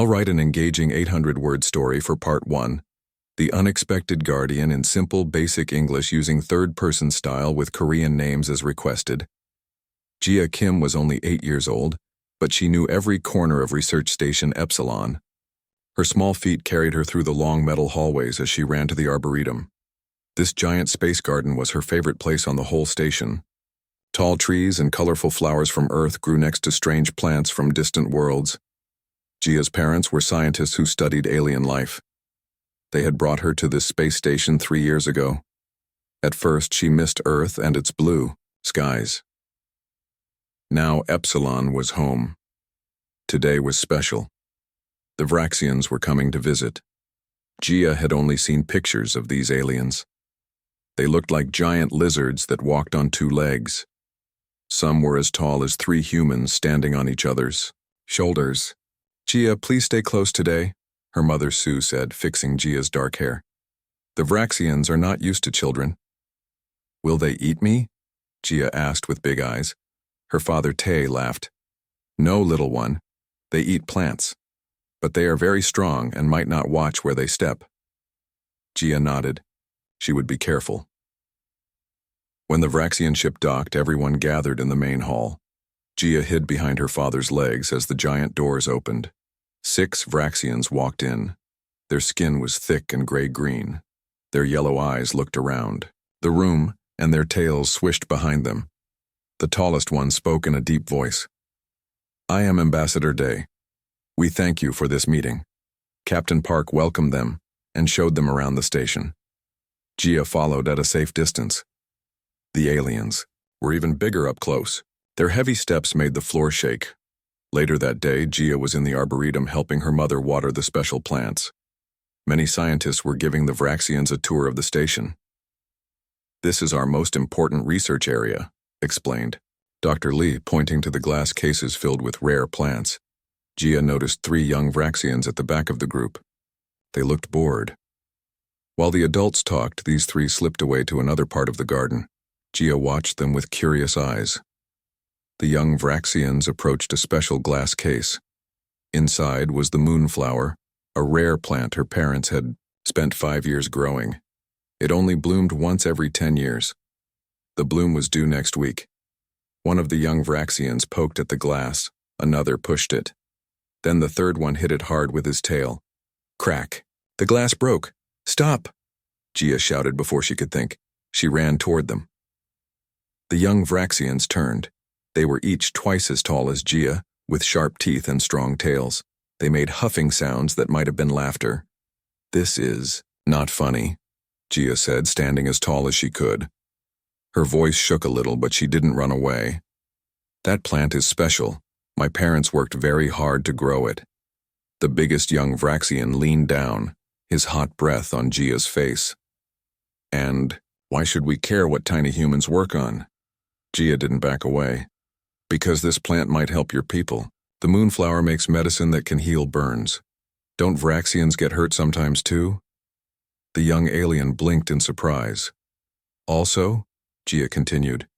I'll write an engaging 800-word story for Part 1, The Unexpected Guardian in simple, basic English using third-person style with Korean names as requested. Jia Kim was only 8 years old, but she knew every corner of Research Station Epsilon. Her small feet carried her through the long metal hallways as she ran to the Arboretum. This giant space garden was her favorite place on the whole station. Tall trees and colorful flowers from Earth grew next to strange plants from distant worlds. Jia's parents were scientists who studied alien life. They had brought her to this space station 3 years ago. At first, she missed Earth and its blue skies. Now Epsilon was home. Today was special. The Vraxians were coming to visit. Jia had only seen pictures of these aliens. They looked like giant lizards that walked on 2 legs. Some were as tall as 3 humans standing on each other's shoulders. "Jia, please stay close today," her mother Sue said, fixing Jia's dark hair. "The Vraxians are not used to children." "Will they eat me?" Jia asked with big eyes. Her father Tae laughed. "No, little one. They eat plants. But they are very strong and might not watch where they step." Jia nodded. She would be careful. When the Vraxian ship docked, everyone gathered in the main hall. Jia hid behind her father's legs as the giant doors opened. 6 Vraxians walked in. Their skin was thick and gray-green. Their yellow eyes looked around the room, and their tails swished behind them. The tallest one spoke in a deep voice. "I am Ambassador Day. We thank you for this meeting." Captain Park welcomed them and showed them around the station. Jia followed at a safe distance. The aliens were even bigger up close. Their heavy steps made the floor shake. Later that day, Jia was in the Arboretum helping her mother water the special plants. Many scientists were giving the Vraxians a tour of the station. "This is our most important research area," explained Dr. Lee, pointing to the glass cases filled with rare plants. Jia noticed 3 young Vraxians at the back of the group. They looked bored. While the adults talked, these 3 slipped away to another part of the garden. Jia watched them with curious eyes. The young Vraxians approached a special glass case. Inside was the moonflower, a rare plant her parents had spent 5 years growing. It only bloomed once every 10 years. The bloom was due next week. One of the young Vraxians poked at the glass. Another pushed it. Then the third one hit it hard with his tail. Crack! The glass broke! "Stop!" Jia shouted before she could think. She ran toward them. The young Vraxians turned. They were each twice as tall as Jia, with sharp teeth and strong tails. They made huffing sounds that might have been laughter. "This is not funny," Jia said, standing as tall as she could. Her voice shook a little, but she didn't run away. "That plant is special. My parents worked very hard to grow it." The biggest young Vraxian leaned down, his hot breath on Jia's face. "And why should we care what tiny humans work on?" Jia didn't back away. "Because this plant might help your people. The moonflower makes medicine that can heal burns. Don't Vraxians get hurt sometimes too?" The young alien blinked in surprise. "Also," Jia continued,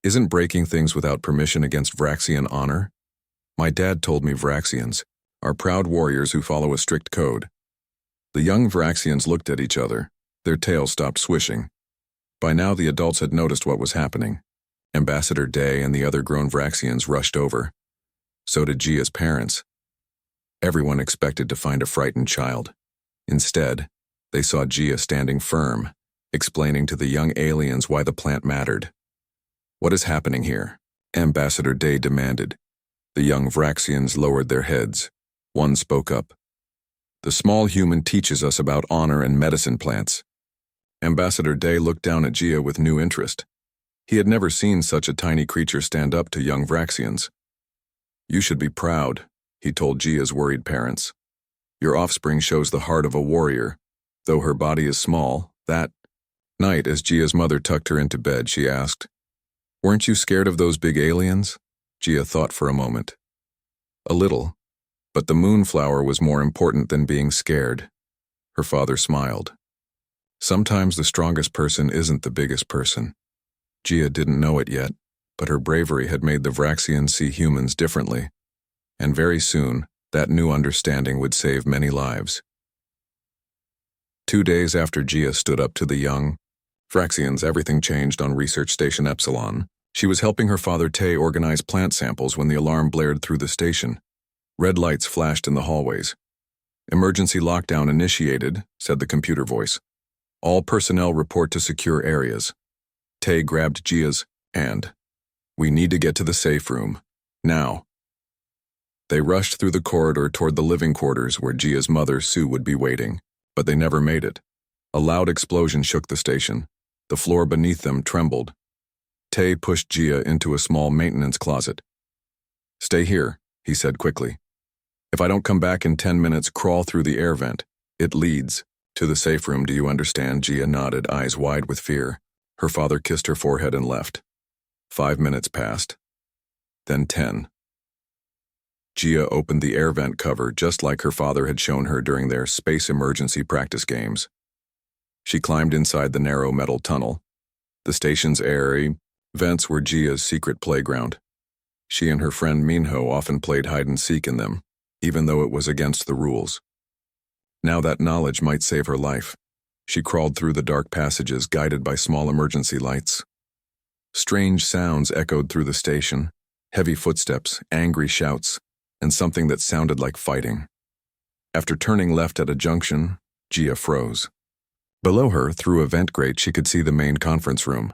"isn't breaking things without permission against Vraxian honor? My dad told me Vraxians are proud warriors who follow a strict code." The young Vraxians looked at each other. Their tails stopped swishing. By now the adults had noticed what was happening. Ambassador Day and the other grown Vraxians rushed over. So did Jia's parents. Everyone expected to find a frightened child. Instead, they saw Jia standing firm, explaining to the young aliens why the plant mattered. "What is happening here?" Ambassador Day demanded. The young Vraxians lowered their heads. One spoke up. "The small human teaches us about honor and medicine plants." Ambassador Day looked down at Jia with new interest. He had never seen such a tiny creature stand up to young Vraxians. "You should be proud," he told Jia's worried parents. "Your offspring shows the heart of a warrior. Though her body is small, that night as Jia's mother tucked her into bed, she asked, "Weren't you scared of those big aliens?" Jia thought for a moment. "A little, but the moonflower was more important than being scared." Her father smiled. "Sometimes the strongest person isn't the biggest person." Jia didn't know it yet, but her bravery had made the Vraxians see humans differently. And very soon, That new understanding would save many lives. 2 days after Gia stood up to the young Vraxians, everything changed on Research Station Epsilon. She was helping her father Tay organize plant samples when the alarm blared through the station. Red lights flashed in the hallways. "Emergency lockdown initiated," said the computer voice. "All personnel report to secure areas." Tay grabbed Gia's hand. "We need to get to the safe room. Now." They rushed through the corridor toward the living quarters where Gia's mother, Sue, would be waiting, but they never made it. A loud explosion shook the station. The floor beneath them trembled. Tay pushed Gia into a small maintenance closet. "Stay here," he said quickly. "If I don't come back in 10 minutes, crawl through the air vent. It leads to the safe room, do you understand?" Gia nodded, eyes wide with fear. Her father kissed her forehead and left. 5 minutes passed. Then 10. Gia opened the air vent cover just like her father had shown her during their space emergency practice games. She climbed inside the narrow metal tunnel. The station's airy vents were Gia's secret playground. She and her friend Minho often played hide-and-seek in them, even though it was against the rules. Now that knowledge might save her life. She crawled through the dark passages guided by small emergency lights. Strange sounds echoed through the station, heavy footsteps, angry shouts, and something that sounded like fighting. After turning left at a junction, Gia froze. Below her, through a vent grate, she could see the main conference room.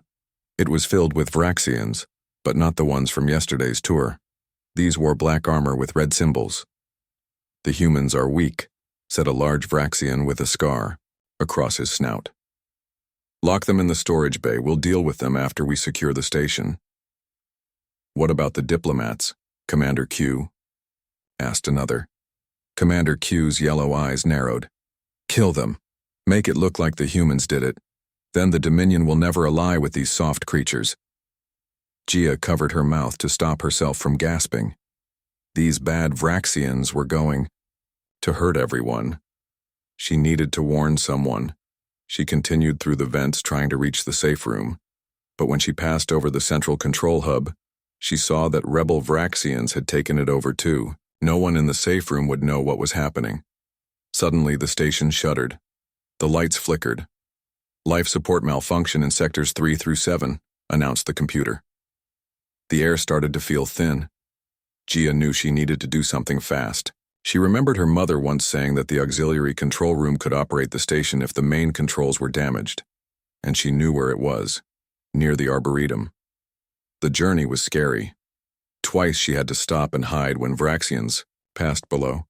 It was filled with Vraxians, but not the ones from yesterday's tour. These wore black armor with red symbols. "The humans are weak," said a large Vraxian with a scar across his snout. "Lock them in the storage bay. We'll deal with them after we secure the station." "What about the diplomats, Commander Q?" asked another. Commander Q's yellow eyes narrowed. "Kill them. Make it look like the humans did it. Then the Dominion will never ally with these soft creatures." Gia covered her mouth to stop herself from gasping. These bad Vraxians were going to hurt everyone. She needed to warn someone. She continued through the vents trying to reach the safe room. But when she passed over the central control hub, she saw that rebel Vraxians had taken it over too. No one in the safe room would know what was happening. Suddenly, the station shuddered. The lights flickered. "Life support malfunction in sectors 3 through 7, announced the computer. The air started to feel thin. Gia knew she needed to do something fast. She remembered her mother once saying that the auxiliary control room could operate the station if the main controls were damaged. And she knew where it was, near the Arboretum. The journey was scary. Twice she had to stop and hide when Vraxians passed below.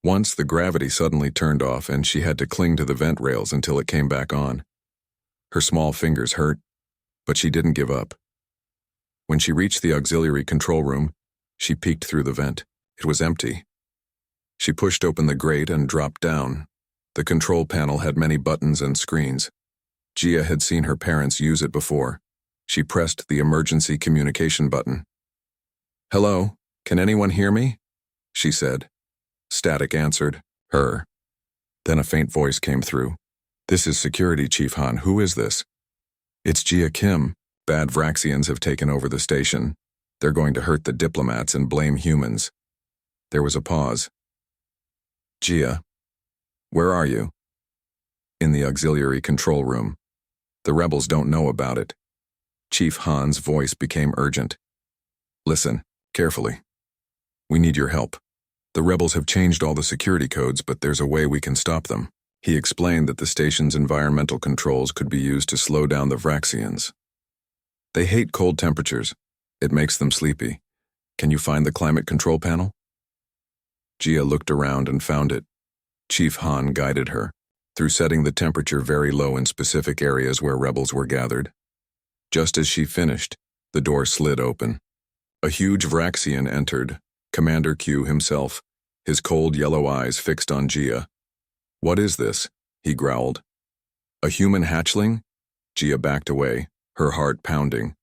Once the gravity suddenly turned off and she had to cling to the vent rails until it came back on. Her small fingers hurt, but she didn't give up. When she reached the auxiliary control room, she peeked through the vent. It was empty. She pushed open the grate and dropped down. The control panel had many buttons and screens. Gia had seen her parents use it before. She pressed the emergency communication button. "Hello, can anyone hear me?" she said. Static answered, "Her." Then a faint voice came through. "This is Security Chief Han. Who is this?" "It's Gia Kim. Bad Vraxians have taken over the station. They're going to hurt the diplomats and blame humans." There was a pause. "Gia, where are you?" "In the auxiliary control room. The rebels don't know about it." Chief Han's voice became urgent. "Listen, carefully. We need your help. The rebels have changed all the security codes, but there's a way we can stop them." He explained that the station's environmental controls could be used to slow down the Vraxians. "They hate cold temperatures. It makes them sleepy. Can you find the climate control panel?" Gia looked around and found it. Chief Han guided her through setting the temperature very low in specific areas where rebels were gathered. Just as she finished, the door slid open. A huge Vraxian entered, Commander Q himself, his cold yellow eyes fixed on Gia. "What is this?" he growled. "A human hatchling?" Gia backed away, her heart pounding,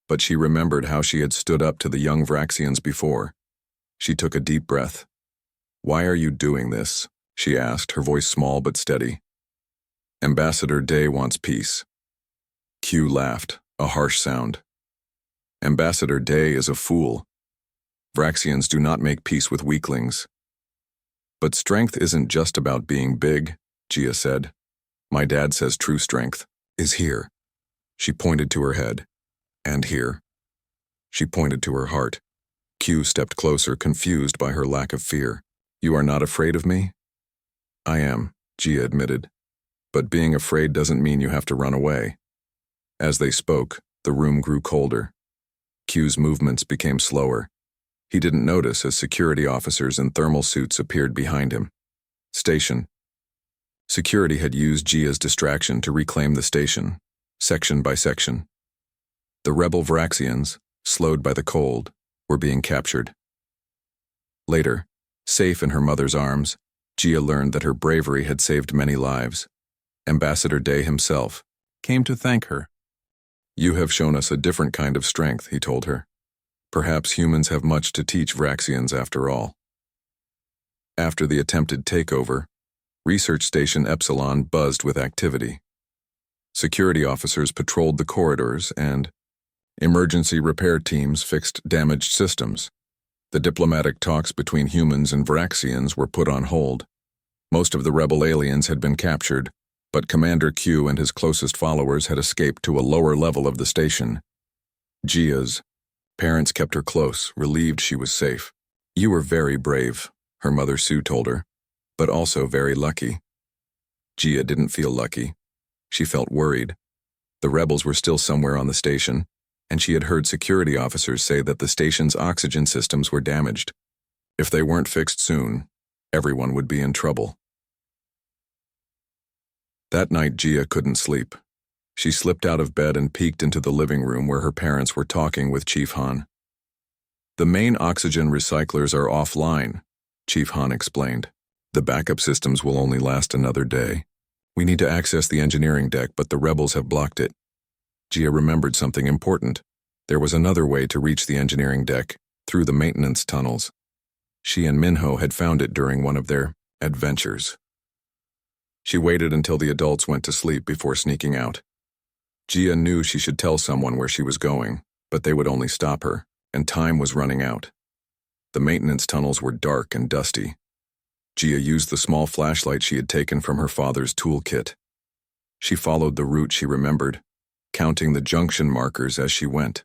but she remembered how she had stood up to the young Vraxians before. She took a deep breath. "Why are you doing this?" she asked, her voice small but steady. "Ambassador Day wants peace." Q laughed, a harsh sound. "Ambassador Day is a fool. Vraxians do not make peace with weaklings. But strength isn't just about being big, Gia said. My dad says true strength is here. She pointed to her head. And here. She pointed to her heart. Q stepped closer, confused by her lack of fear. You are not afraid of me? I am, Gia admitted. But being afraid doesn't mean you have to run away. As they spoke, the room grew colder. Q's movements became slower. He didn't notice as security officers in thermal suits appeared behind him. Station. Security had used Gia's distraction to reclaim the station, section by section. The rebel Vraxians, slowed by the cold, were being captured. Later, safe in her mother's arms, Gia learned that her bravery had saved many lives. Ambassador Day himself came to thank her. You have shown us a different kind of strength, he told her. Perhaps humans have much to teach Vraxians after all. After the attempted takeover, Research Station Epsilon buzzed with activity. Security officers patrolled the corridors and emergency repair teams fixed damaged systems. The diplomatic talks between humans and Vraxians were put on hold. Most of the rebel aliens had been captured, but Commander Q and his closest followers had escaped to a lower level of the station. Gia's parents kept her close, relieved she was safe. You were very brave, her mother Sue told her, but also very lucky. Gia didn't feel lucky. She felt worried. The rebels were still somewhere on the station, and she had heard security officers say that the station's oxygen systems were damaged. If they weren't fixed soon, everyone would be in trouble. That night, Gia couldn't sleep. She slipped out of bed and peeked into the living room where her parents were talking with Chief Han. The main oxygen recyclers are offline, Chief Han explained. The backup systems will only last another day. We need to access the engineering deck, but the rebels have blocked it. Gia remembered something important. There was another way to reach the engineering deck, through the maintenance tunnels. She and Minho had found it during one of their adventures. She waited until the adults went to sleep before sneaking out. Gia knew she should tell someone where she was going, but they would only stop her, and time was running out. The maintenance tunnels were dark and dusty. Gia used the small flashlight she had taken from her father's toolkit. She followed the route she remembered, counting the junction markers as she went.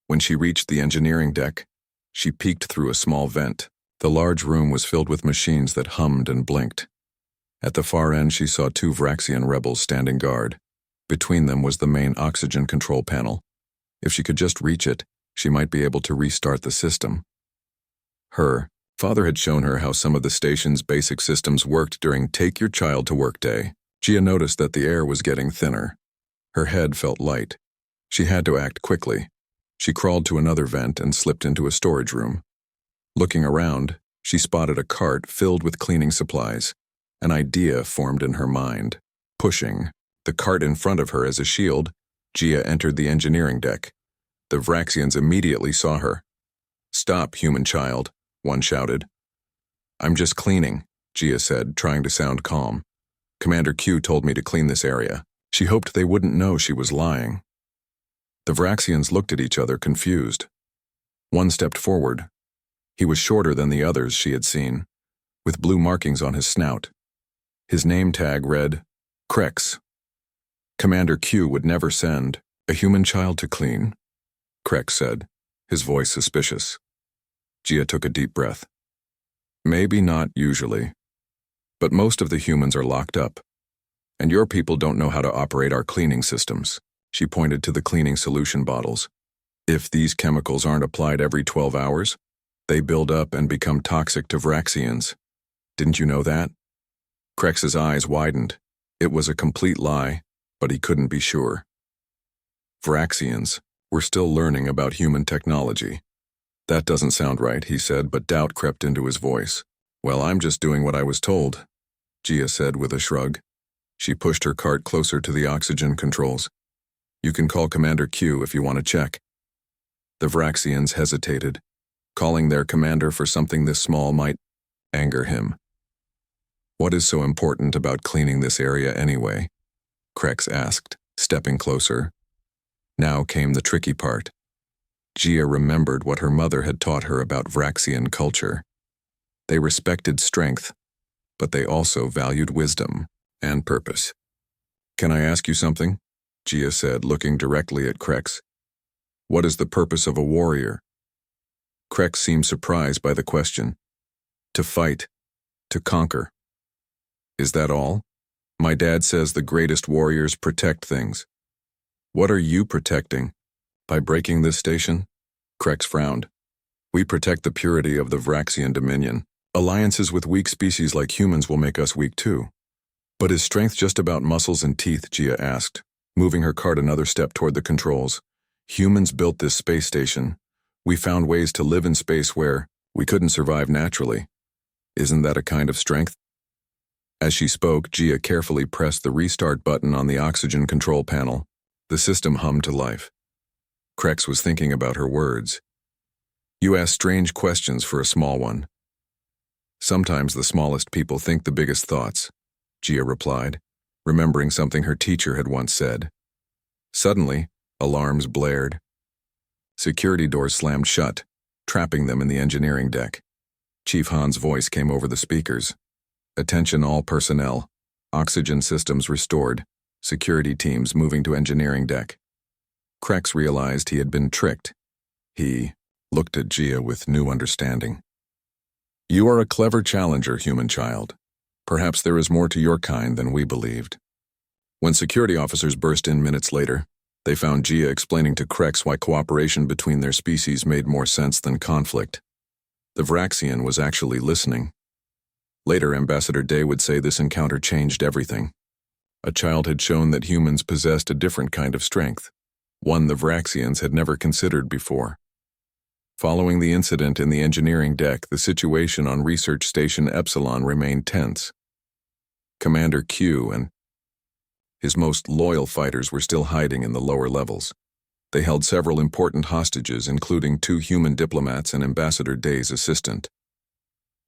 When she reached the engineering deck, she peeked through a small vent. The large room was filled with machines that hummed and blinked. At the far end, she saw 2 Vraxian rebels standing guard. Between them was the main oxygen control panel. If she could just reach it, she might be able to restart the system. Her father had shown her how some of the station's basic systems worked during Take Your Child to Work Day. Gia noticed that the air was getting thinner. Her head felt light. She had to act quickly. She crawled to another vent and slipped into a storage room. Looking around, she spotted a cart filled with cleaning supplies. An idea formed in her mind. Pushing the cart in front of her as a shield, Gia entered the engineering deck. The Vraxians immediately saw her. Stop, human child, one shouted. I'm just cleaning, Gia said, trying to sound calm. Commander Q told me to clean this area. She hoped they wouldn't know she was lying. The Vraxians looked at each other, confused. One stepped forward. He was shorter than the others she had seen, with blue markings on his snout. His name tag read, Krex. Commander Q would never send a human child to clean, Krex said, his voice suspicious. Gia took a deep breath. Maybe not usually, but most of the humans are locked up, and your people don't know how to operate our cleaning systems. She pointed to the cleaning solution bottles. If these chemicals aren't applied every 12 hours, they build up and become toxic to Vraxians. Didn't you know that? Krex's eyes widened. It was a complete lie, but he couldn't be sure. Vraxians were still learning about human technology. That doesn't sound right, he said, but doubt crept into his voice. Well, I'm just doing what I was told, Gia said with a shrug. She pushed her cart closer to the oxygen controls. You can call Commander Q if you want to check. The Vraxians hesitated. Calling their commander for something this small might anger him. What is so important about cleaning this area anyway? Krex asked, stepping closer. Now came the tricky part. Gia remembered what her mother had taught her about Vraxian culture. They respected strength, but they also valued wisdom and purpose. "Can I ask you something?" Gia said, looking directly at Krex. "What is the purpose of a warrior?" Krex seemed surprised by the question. "To fight, to conquer." "Is that all? My dad says the greatest warriors protect things. What are you protecting? By breaking this station?" Krex frowned. "We protect the purity of the Vraxian dominion. Alliances with weak species like humans will make us weak too." "But is strength just about muscles and teeth?" Gia asked, moving her cart another step toward the controls. "Humans built this space station. We found ways to live in space where we couldn't survive naturally. Isn't that a kind of strength?" As she spoke, Gia carefully pressed the restart button on the oxygen control panel. The system hummed to life. Krex was thinking about her words. "You ask strange questions for a small one." "Sometimes the smallest people think the biggest thoughts," Gia replied, remembering something her teacher had once said. Suddenly, alarms blared. Security doors slammed shut, trapping them in the engineering deck. Chief Han's voice came over the speakers. "Attention all personnel. Oxygen systems restored. Security teams moving to engineering deck." Krex realized he had been tricked. He looked at Gia with new understanding. "You are a clever challenger, human child. Perhaps there is more to your kind than we believed." When security officers burst in minutes later, they found Gia explaining to Krex why cooperation between their species made more sense than conflict. The Vraxian was actually listening. Later, Ambassador Day would say this encounter changed everything. A child had shown that humans possessed a different kind of strength, one the Vraxians had never considered before. Following the incident in the engineering deck, the situation on Research Station Epsilon remained tense. Commander Q and his most loyal fighters were still hiding in the lower levels. They held several important hostages, including 2 human diplomats and Ambassador Day's assistant.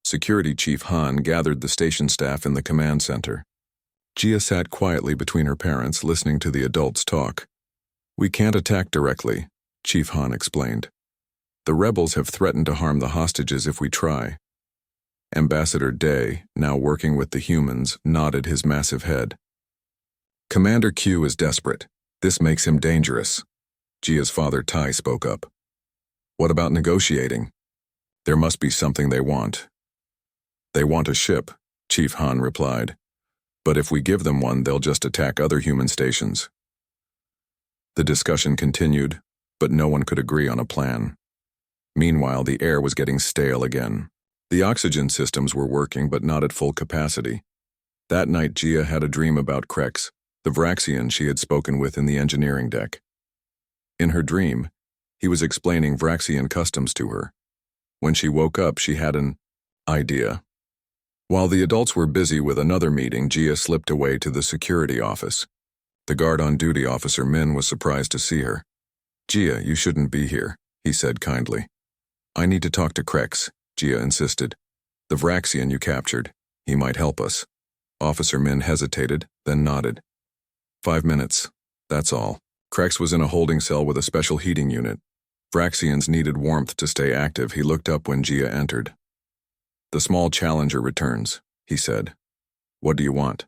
Security Chief Han gathered the station staff in the command center. Gia sat quietly between her parents, listening to the adults talk. "We can't attack directly," Chief Han explained. "The rebels have threatened to harm the hostages if we try." Ambassador Day, now working with the humans, nodded his massive head. "Commander Q is desperate. This makes him dangerous." Gia's father Tai spoke up. "What about negotiating? There must be something they want." "They want a ship," Chief Han replied. "But if we give them one, they'll just attack other human stations." The discussion continued, but no one could agree on a plan. Meanwhile, the air was getting stale again. The oxygen systems were working, but not at full capacity. That night, Gia had a dream about Krex, the Vraxian she had spoken with in the engineering deck. In her dream, he was explaining Vraxian customs to her. When she woke up, she had an idea. While the adults were busy with another meeting, Gia slipped away to the security office. The guard on duty, Officer Min, was surprised to see her. "Gia, you shouldn't be here," he said kindly. "I need to talk to Krex," Gia insisted. "The Vraxian you captured. He might help us." Officer Min hesitated, then nodded. 5 minutes. That's all." Krex was in a holding cell with a special heating unit. Vraxians needed warmth to stay active. He looked up when Gia entered. "The small challenger returns," he said. "What do you want?"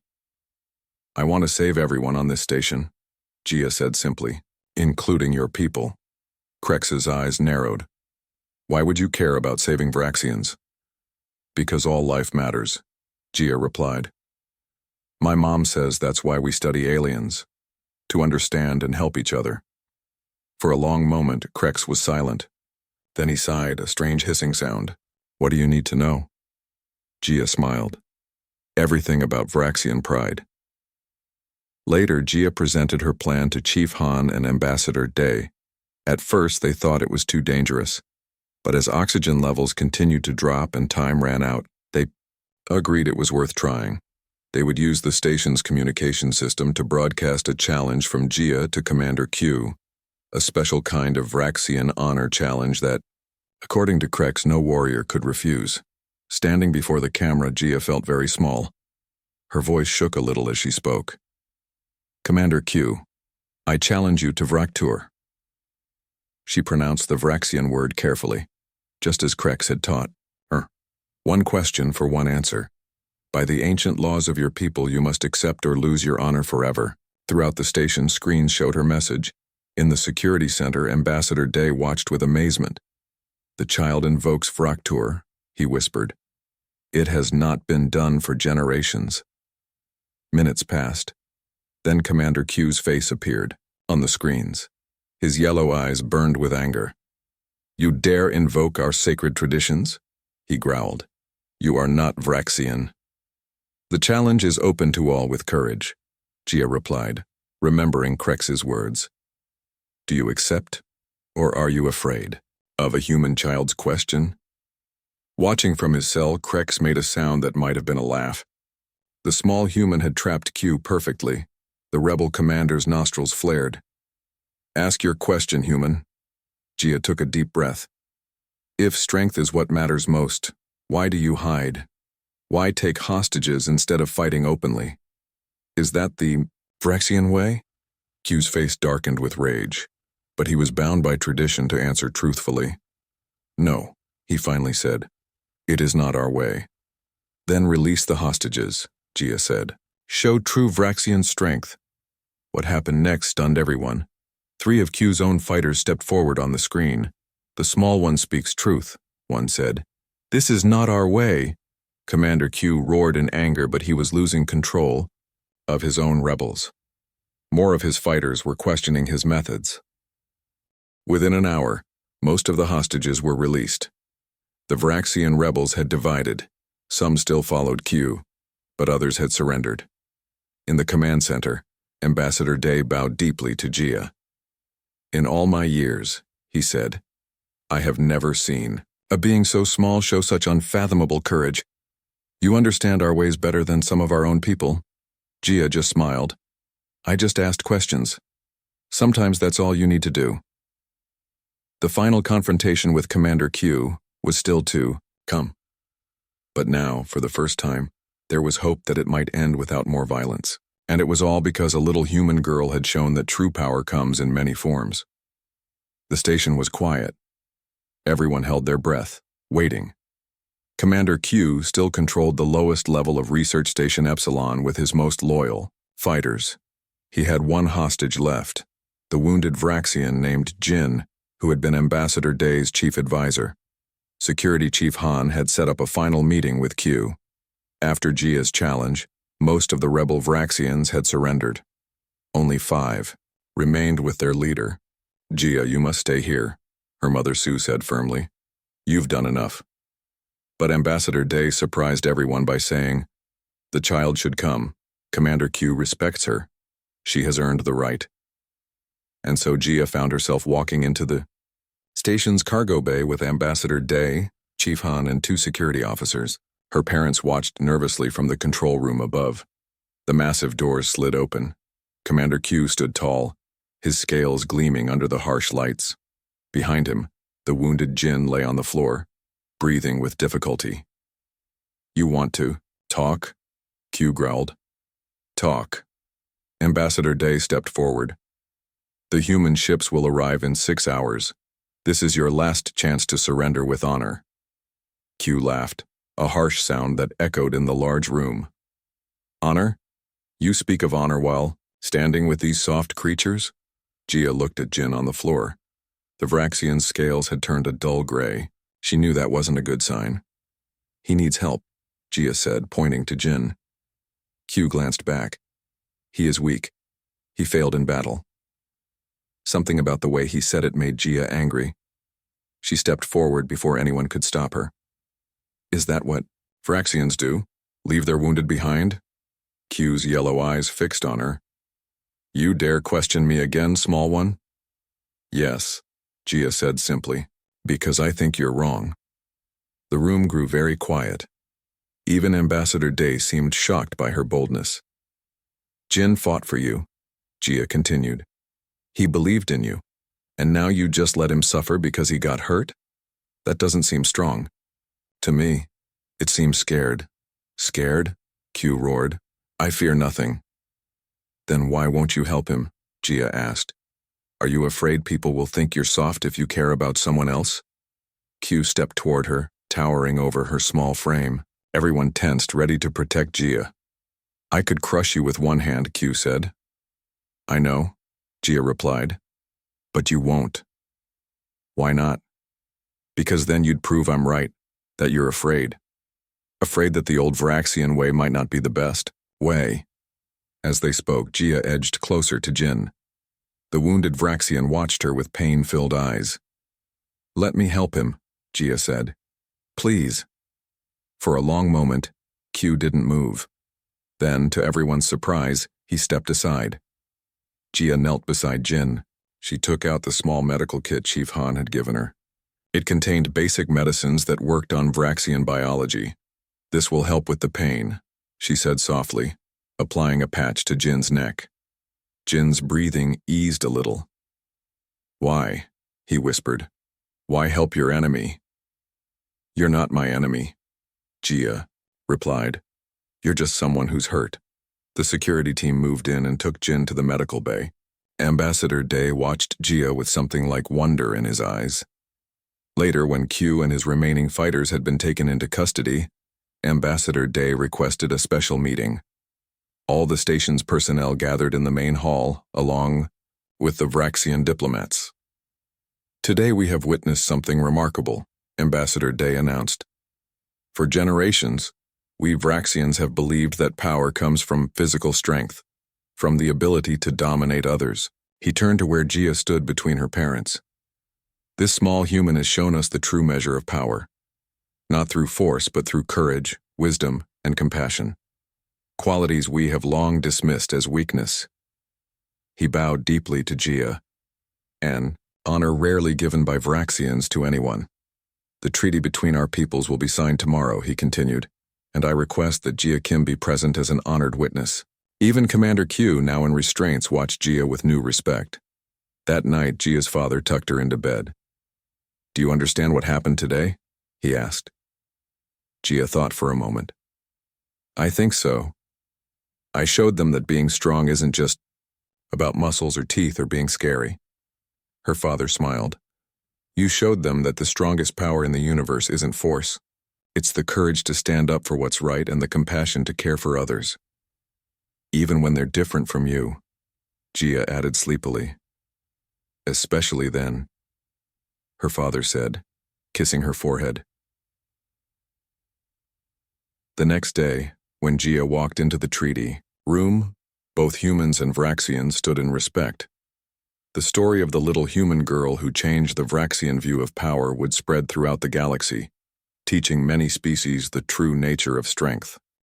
"I want to save everyone on this station," Gia said simply, "including your people." Krex's eyes narrowed. "Why would you care about saving Vraxians?" "Because all life matters," Gia replied. "My mom says that's why we study aliens, to understand and help each other." For a long moment, Krex was silent. Then he sighed, a strange hissing sound. "What do you need to know?" Gia smiled. "Everything about Vraxian pride." Later, Gia presented her plan to Chief Han and Ambassador Day. At first, they thought it was too dangerous. But as oxygen levels continued to drop and time ran out, they agreed it was worth trying. They would use the station's communication system to broadcast a challenge from Gia to Commander Q, a special kind of Vraxian honor challenge that, according to Krex, no warrior could refuse. Standing before the camera, Gia felt very small. Her voice shook a little as she spoke. "Commander Q, I challenge you to Vraktur." She pronounced the Vraxian word carefully, just as Krex had taught her. One question for one answer. By the ancient laws of your people, you must accept or lose your honor forever. Throughout the station, screens showed her message. In the security center, Ambassador Day watched with amazement. The child invokes Fraktur, he whispered. It has not been done for generations. Minutes passed. Then Commander Q's face appeared on the screens. His yellow eyes burned with anger. You dare invoke our sacred traditions? He growled. You are not Vraxian. The challenge is open to all with courage, Gia replied, remembering Krex's words. Do you accept, or are you afraid? Of a human child's question? Watching from his cell, Krex made a sound that might have been a laugh. The small human had trapped Q perfectly. The rebel commander's nostrils flared. Ask your question, human. Gia took a deep breath. If strength is what matters most, why do you hide? Why take hostages instead of fighting openly? Is that the Vraxian way? Q's face darkened with rage, but he was bound by tradition to answer truthfully. No, he finally said. It is not our way. Then release the hostages, Gia said. Show true Vraxian strength. What happened next stunned everyone. 3 of Q's own fighters stepped forward on the screen. The small one speaks truth, one said. This is not our way. Commander Q roared in anger, but he was losing control of his own rebels. More of his fighters were questioning his methods. Within an hour, most of the hostages were released. The Vraxian rebels had divided. Some still followed Q, but others had surrendered. In the command center, Ambassador Day bowed deeply to Gia. In all my years, he said, I have never seen a being so small show such unfathomable courage. You understand our ways better than some of our own people. Gia just smiled. I just asked questions. Sometimes that's all you need to do. The final confrontation with Commander Q was still to come. But now, for the first time, there was hope that it might end without more violence. And it was all because a little human girl had shown that true power comes in many forms. The station was quiet. Everyone held their breath, waiting. Commander Q still controlled the lowest level of Research Station Epsilon with his most loyal fighters. He had one hostage left, the wounded Vraxian named Jin, who had been Ambassador Day's chief advisor. Security Chief Han had set up a final meeting with Q. After Gia's challenge, most of the rebel Vraxians had surrendered. Only 5 remained with their leader. Gia, you must stay here, her mother Sue said firmly. You've done enough. But Ambassador Day surprised everyone by saying, the child should come. Commander Q respects her. She has earned the right. And so Gia found herself walking into the station's cargo bay with Ambassador Day, Chief Han, and 2 security officers. Her parents watched nervously from the control room above. The massive doors slid open. Commander Q stood tall, his scales gleaming under the harsh lights. Behind him, the wounded Jin lay on the floor, breathing with difficulty. You want to talk? Q growled. Talk. Ambassador Day stepped forward. The human ships will arrive in 6 hours. This is your last chance to surrender with honor. Q laughed, a harsh sound that echoed in the large room. Honor? You speak of honor while standing with these soft creatures? Gia looked at Jin on the floor. The Vraxian's scales had turned a dull gray. She knew that wasn't a good sign. He needs help, Gia said, pointing to Jin. Q glanced back. He is weak. He failed in battle. Something about the way he said it made Gia angry. She stepped forward before anyone could stop her. Is that what Vraxians do? Leave their wounded behind? Q's yellow eyes fixed on her. You dare question me again, small one? Yes, Gia said simply, because I think you're wrong. The room grew very quiet. Even Ambassador Day seemed shocked by her boldness. Jin fought for you, Gia continued. He believed in you, and now you just let him suffer because he got hurt? That doesn't seem strong. To me, it seems scared. Scared? Q roared. I fear nothing. Then why won't you help him? Gia asked. Are you afraid people will think you're soft if you care about someone else? Q stepped toward her, towering over her small frame. Everyone tensed, ready to protect Gia. I could crush you with one hand, Q said. I know, Gia replied. But you won't. Why not? Because then you'd prove I'm right, that you're afraid. Afraid that the old Vraxian way might not be the best way. As they spoke, Gia edged closer to Jin. The wounded Vraxian watched her with pain-filled eyes. Let me help him, Gia said. Please. For a long moment, Q didn't move. Then, to everyone's surprise, he stepped aside. Gia knelt beside Jin. She took out the small medical kit Chief Han had given her. It contained basic medicines that worked on Vraxian biology. This will help with the pain, she said softly, applying a patch to Jin's neck. Jin's breathing eased a little. Why? He whispered. Why help your enemy? You're not my enemy, Gia replied. You're just someone who's hurt. The security team moved in and took Jin to the medical bay. Ambassador Day watched Gia with something like wonder in his eyes. Later, when Q and his remaining fighters had been taken into custody, Ambassador Day requested a special meeting. All the station's personnel gathered in the main hall, along with the Vraxian diplomats. Today we have witnessed something remarkable, Ambassador Day announced. For generations, we Vraxians have believed that power comes from physical strength, from the ability to dominate others. He turned to where Gia stood between her parents. This small human has shown us the true measure of power, not through force but through courage, wisdom, and compassion. Qualities we have long dismissed as weakness. He bowed deeply to Gia, an honor rarely given by Vraxians to anyone. The treaty between our peoples will be signed tomorrow, he continued, and I request that Gia Kim be present as an honored witness. Even Commander Q, now in restraints, watched Gia with new respect. That night, Gia's father tucked her into bed. Do you understand what happened today? He asked. Gia thought for a moment. I think so. I showed them that being strong isn't just about muscles or teeth or being scary. Her father smiled. You showed them that the strongest power in the universe isn't force. It's the courage to stand up for what's right and the compassion to care for others. Even when they're different from you, Gia added sleepily. Especially then, her father said, kissing her forehead. The next day, when Gia walked into the treaty room, both humans and Vraxians stood in respect. The story of the little human girl who changed the Vraxian view of power would spread throughout the galaxy, teaching many species the true nature of strength.